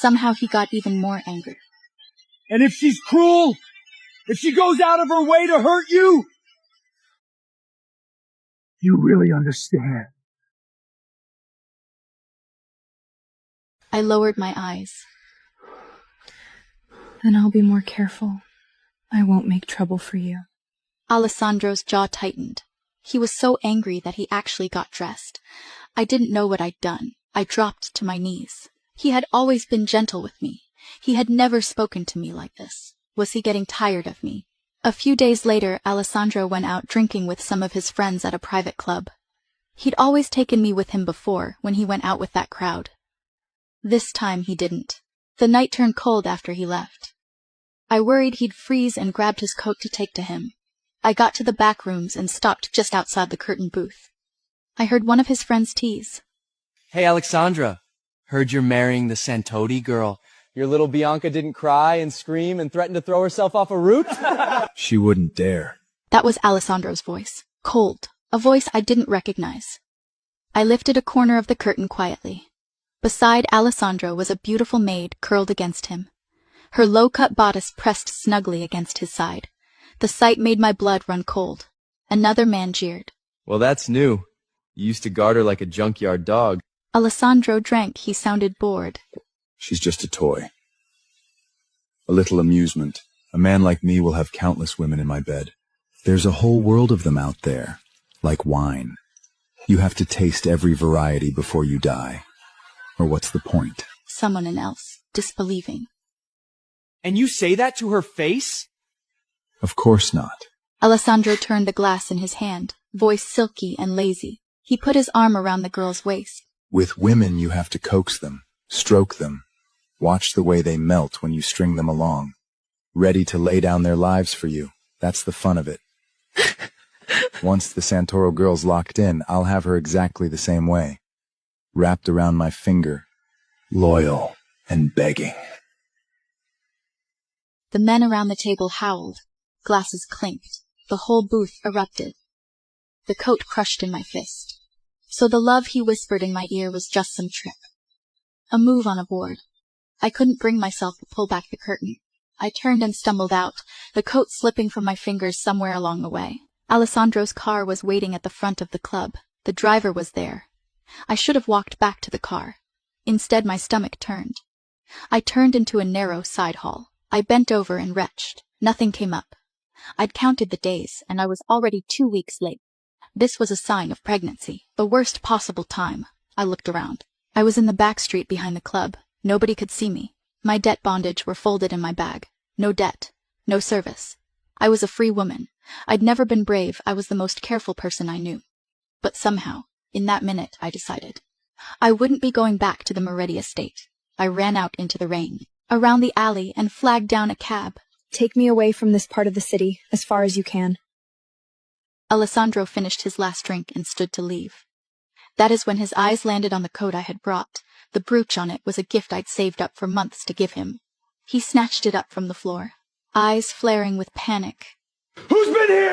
Somehow he got even more angry. And if she's cruel, if she goes out of her way to hurt you, you really understand. I lowered my eyes. Then I'll be more careful. I won't make trouble for you. Alessandro's jaw tightened. He was so angry that he actually got dressed. I didn't know what I'd done. I dropped to my knees. He had always been gentle with me. He had never spoken to me like this. Was he getting tired of me? A few days later, Alessandro went out drinking with some of his friends at a private club. He'd always taken me with him before, when he went out with that crowd. This time he didn't. The night turned cold after he left. I worried he'd freeze and grabbed his coat to take to him. I got to the back rooms and stopped just outside the curtain booth. I heard one of his friends tease. Hey, Alexandra. Heard you're marrying the Santoti girl. Your little Bianca didn't cry and scream and threaten to throw herself off a roof? She wouldn't dare. That was Alessandro's voice. Cold. A voice I didn't recognize. I lifted a corner of the curtain quietly. Beside Alessandro was a beautiful maid curled against him. Her low-cut bodice pressed snugly against his side. The sight made my blood run cold. Another man jeered. Well, that's new. You used to guard her like a junkyard dog. Alessandro drank. He sounded bored. She's just a toy. A little amusement. A man like me will have countless women in my bed. There's a whole world of them out there, like wine. You have to taste every variety before you die. Or what's the point? Someone else, disbelieving. And you say that to her face? Of course not. Alessandro turned the glass in his hand, voice silky and lazy. He put his arm around the girl's waist. With women, you have to coax them, stroke them, watch the way they melt when you string them along. Ready to lay down their lives for you. That's the fun of it. Once the Santoro girl's locked in, I'll have her exactly the same way. Wrapped around my finger, loyal and begging. The men around the table howled. Glasses clinked. The whole booth erupted. The coat crushed in my fist. So the love he whispered in my ear was just some trick. A move on a board. I couldn't bring myself to pull back the curtain. I turned and stumbled out, the coat slipping from my fingers somewhere along the way. Alessandro's car was waiting at the front of the club. The driver was there. I should have walked back to the car. Instead, my stomach turned. I turned into a narrow side hall. I bent over and retched. Nothing came up. I'd counted the days, and I was already 2 weeks late. This was a sign of pregnancy, the worst possible time. I looked around. I was in the back street behind the club. Nobody could see me. My debt bondage were folded in my bag. No debt. No service. I was a free woman. I'd never been brave. I was the most careful person I knew. But somehow, in that minute, I decided. I wouldn't be going back to the Moretti estate. I ran out into the rain, around the alley, and flagged down a cab. Take me away from this part of the city, as far as you can. Alessandro finished his last drink and stood to leave. That is when his eyes landed on the coat I had brought. The brooch on it was a gift I'd saved up for months to give him. He snatched it up from the floor, eyes flaring with panic. Who's been here?